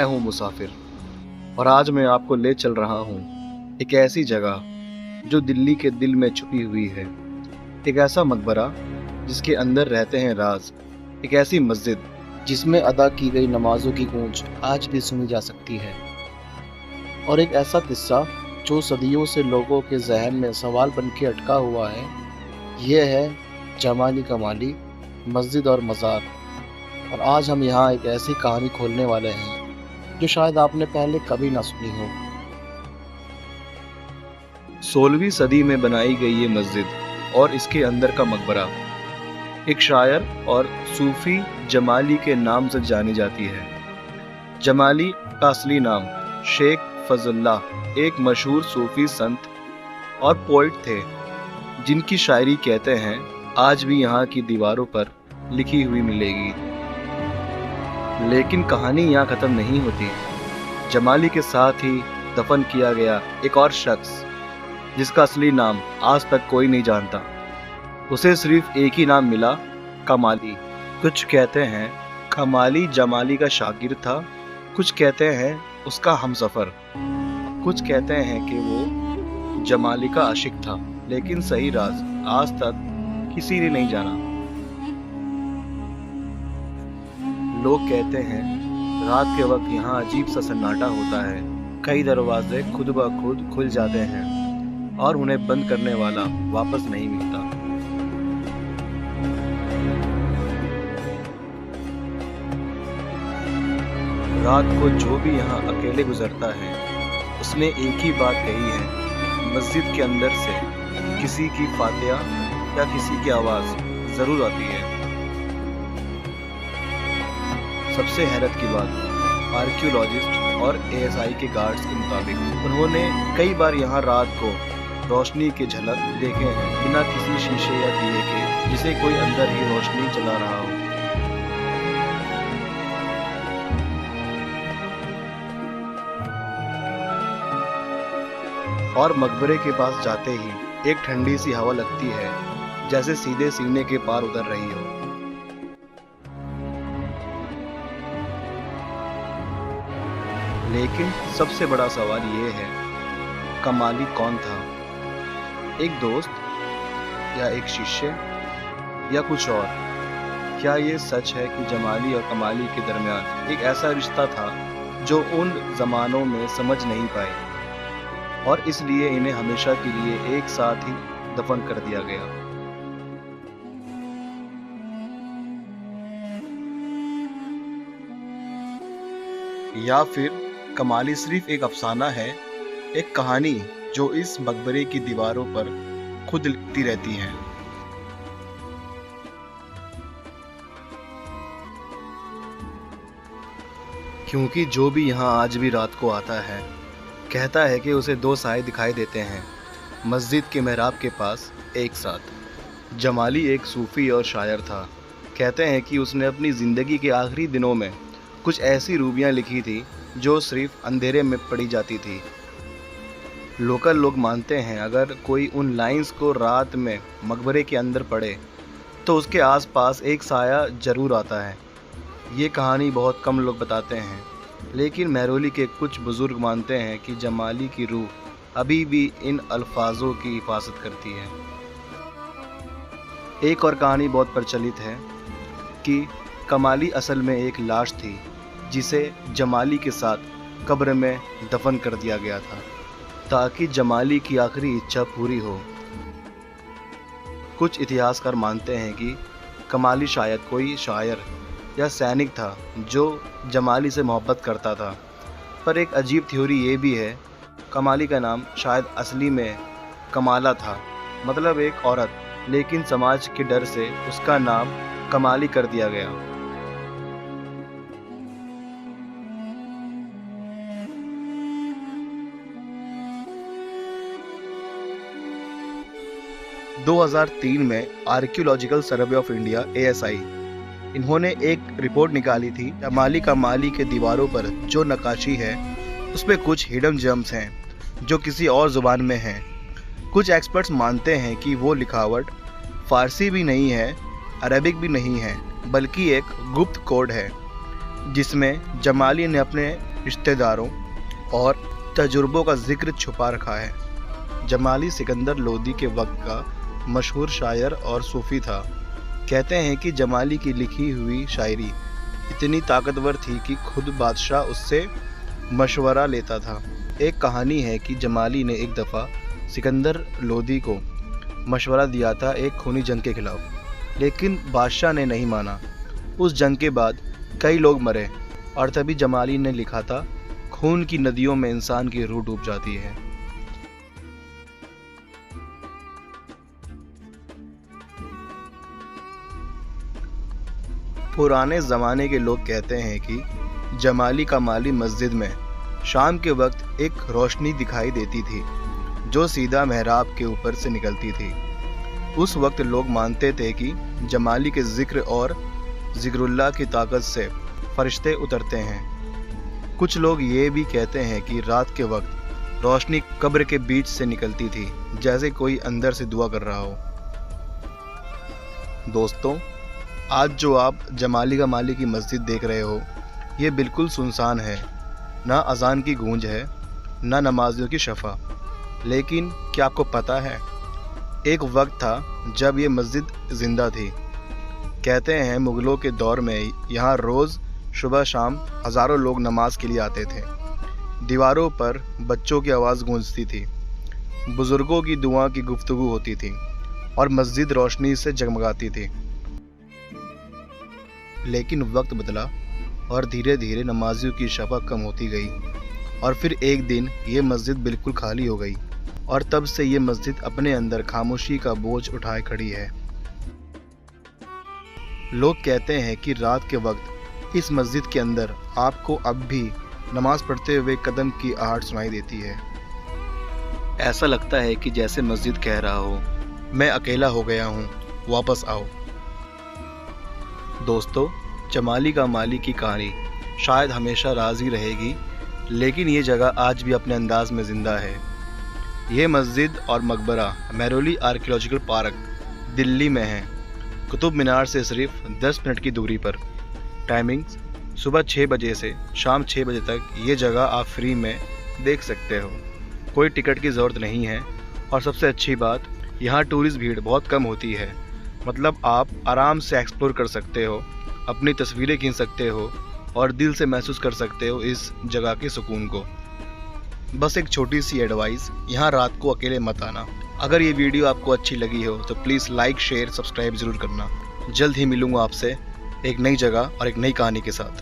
मैं हूँ मुसाफिर और आज मैं आपको ले चल रहा हूँ एक ऐसी जगह जो दिल्ली के दिल में छुपी हुई है। एक ऐसा मकबरा जिसके अंदर रहते हैं राज। एक ऐसी मस्जिद जिसमें अदा की गई नमाजों की गूंज आज भी सुनी जा सकती है। और एक ऐसा किस्सा जो सदियों से लोगों के जहन में सवाल बन के अटका हुआ है। यह है जमाली कमाली मस्जिद और मज़ार। और आज हम यहाँ एक ऐसी कहानी खोलने वाले हैं जो शायद आपने पहले कभी ना सुनी हो। 16वीं सदी में बनाई गई ये मस्जिद और इसके अंदर का मकबरा एक शायर और सूफी जमाली के नाम से जानी जाती है। जमाली का असली नाम शेख फजलुल्लाह एक मशहूर सूफी संत और पोइट थे जिनकी शायरी कहते हैं आज भी यहाँ की दीवारों पर लिखी हुई मिलेगी। लेकिन कहानी यहाँ ख़त्म नहीं होती। जमाली के साथ ही दफन किया गया एक और शख्स जिसका असली नाम आज तक कोई नहीं जानता। उसे सिर्फ एक ही नाम मिला, कमाली। कुछ कहते हैं कमाली जमाली का शागिर्द था, कुछ कहते हैं उसका हमसफर, कुछ कहते हैं कि वो जमाली का आशिक था। लेकिन सही राज आज तक किसी ने नहीं जाना। लोग कहते हैं रात के वक्त यहाँ अजीब सा सन्नाटा होता है। कई दरवाजे खुद ब खुद खुल जाते हैं और उन्हें बंद करने वाला वापस नहीं मिलता। रात को जो भी यहाँ अकेले गुजरता है उसने एक ही बात कही है, मस्जिद के अंदर से किसी की फातिहा या किसी की आवाज़ ज़रूर आती है। सबसे हैरत की बात आर्कियोलॉजिस्ट और एएसआई के गार्ड्स के मुताबिक उन्होंने कई बार यहाँ रात को रोशनी की झलक देखे हैं बिना किसी शीशे या दिए के, जिसे कोई अंदर ही रोशनी चला रहा हो। और मकबरे के पास जाते ही एक ठंडी सी हवा लगती है जैसे सीधे सीने के पार उतर रही हो। लेकिन सबसे बड़ा सवाल ये है, कमाली कौन था? एक दोस्त या एक शिष्य या कुछ और? क्या ये सच है कि जमाली और कमाली के दरमियान एक ऐसा रिश्ता था जो उन जमानों में समझ नहीं पाए और इसलिए इन्हें हमेशा के लिए एक साथ ही दफन कर दिया गया? या फिर कमाली सिर्फ एक अफसाना है, एक कहानी जो इस मकबरे की दीवारों पर खुद लिखती रहती है? क्योंकि जो भी यहाँ आज भी रात को आता है कहता है कि उसे दो साए दिखाई देते हैं मस्जिद के मेहराब के पास एक साथ। जमाली एक सूफी और शायर था। कहते हैं कि उसने अपनी ज़िंदगी के आखिरी दिनों में कुछ ऐसी रूबियाँ लिखी थी जो सिर्फ अंधेरे में पढ़ी जाती थी। लोकल लोग मानते हैं अगर कोई उन लाइंस को रात में मकबरे के अंदर पढ़े तो उसके आसपास एक साया ज़रूर आता है। ये कहानी बहुत कम लोग बताते हैं, लेकिन महरौली के कुछ बुज़ुर्ग मानते हैं कि जमाली की रूह अभी भी इन अल्फाजों की हिफाजत करती है। एक और कहानी बहुत प्रचलित है कि कमाली असल में एक लाश थी जिसे जमाली के साथ कब्र में दफन कर दिया गया था ताकि जमाली की आखिरी इच्छा पूरी हो। कुछ इतिहासकार मानते हैं कि कमाली शायद कोई शायर या सैनिक था जो जमाली से मोहब्बत करता था। पर एक अजीब थ्योरी ये भी है, कमाली का नाम शायद असली में कमाला था, मतलब एक औरत, लेकिन समाज के डर से उसका नाम कमाली कर दिया गया। – 2003 में archaeological survey of India (ASI) इन्होंने एक रिपोर्ट निकाली थी। जमाली कमाली के दीवारों पर जो नक्काशी है उसमें कुछ हिडन जेम्स हैं जो किसी और ज़ुबान में हैं। कुछ एक्सपर्ट्स मानते हैं कि वो लिखावट फ़ारसी भी नहीं है, अरबिक भी नहीं है, बल्कि एक गुप्त कोड है जिसमें जमाली ने अपने रिश्तेदारों और तजुर्बों का जिक्र छुपा रखा है। जमाली सिकंदर लोदी के वक्त का मशहूर शायर और सूफ़ी था। कहते हैं कि जमाली की लिखी हुई शायरी इतनी ताकतवर थी कि खुद बादशाह उससे मशवरा लेता था। एक कहानी है कि जमाली ने एक दफ़ा सिकंदर लोदी को मशवरा दिया था एक खूनी जंग के खिलाफ, लेकिन बादशाह ने नहीं माना। उस जंग के बाद कई लोग मरे और तभी जमाली ने लिखा था, खून की नदियों में इंसान की रूह डूब जाती है। पुराने ज़माने के लोग कहते हैं कि जमाली का माली मस्जिद में शाम के वक्त एक रोशनी दिखाई देती थी जो सीधा महराब के ऊपर से निकलती थी। उस वक्त लोग मानते थे कि जमाली के जिक्र और जिक्रुल्लाह की ताकत से फरिश्ते उतरते हैं। कुछ लोग ये भी कहते हैं कि रात के वक्त रोशनी कब्र के बीच से निकलती थी, जैसे कोई अंदर से दुआ कर रहा हो। दोस्तों, आज जो आप जमाली का माली की मस्जिद देख रहे हो, ये बिल्कुल सुनसान है। ना अजान की गूंज है, ना नमाजियों की शफा। लेकिन क्या आपको पता है, एक वक्त था जब ये मस्जिद ज़िंदा थी। कहते हैं मुग़लों के दौर में यहाँ रोज़ सुबह शाम हज़ारों लोग नमाज के लिए आते थे। दीवारों पर बच्चों की आवाज़ गूंजती थी, बुज़ुर्गों की दुआ की गुफ्तगू होती थी और मस्जिद रोशनी से जगमगाती थी। लेकिन वक्त बदला और धीरे धीरे नमाजियों की शफ़ा कम होती गई और फिर एक दिन ये मस्जिद बिल्कुल खाली हो गई और तब से ये मस्जिद अपने अंदर खामोशी का बोझ उठाए खड़ी है। लोग कहते हैं कि रात के वक्त इस मस्जिद के अंदर आपको अब भी नमाज पढ़ते हुए कदम की आहट सुनाई देती है। ऐसा लगता है कि जैसे मस्जिद कह रहा हो, मैं अकेला हो गया हूँ, वापस आओ। दोस्तों, जमाली का माली की कहानी शायद हमेशा राज ही रहेगी, लेकिन ये जगह आज भी अपने अंदाज में ज़िंदा है। ये मस्जिद और मकबरा मेहरौली आर्कियोलॉजिकल पार्क दिल्ली में है, कुतुब मीनार से सिर्फ 10 मिनट की दूरी पर। टाइमिंग सुबह 6 बजे से शाम 6 बजे तक ये जगह आप फ्री में देख सकते हो। कोई टिकट की ज़रूरत नहीं है और सबसे अच्छी बात, यहाँ टूरिस्ट भीड़ बहुत कम होती है। मतलब आप आराम से एक्सप्लोर कर सकते हो, अपनी तस्वीरें खींच सकते हो और दिल से महसूस कर सकते हो इस जगह के सुकून को। बस एक छोटी सी एडवाइस, यहाँ रात को अकेले मत आना। अगर ये वीडियो आपको अच्छी लगी हो तो प्लीज़ लाइक, शेयर, सब्सक्राइब ज़रूर करना। जल्द ही मिलूँगा आपसे एक नई जगह और एक नई कहानी के साथ।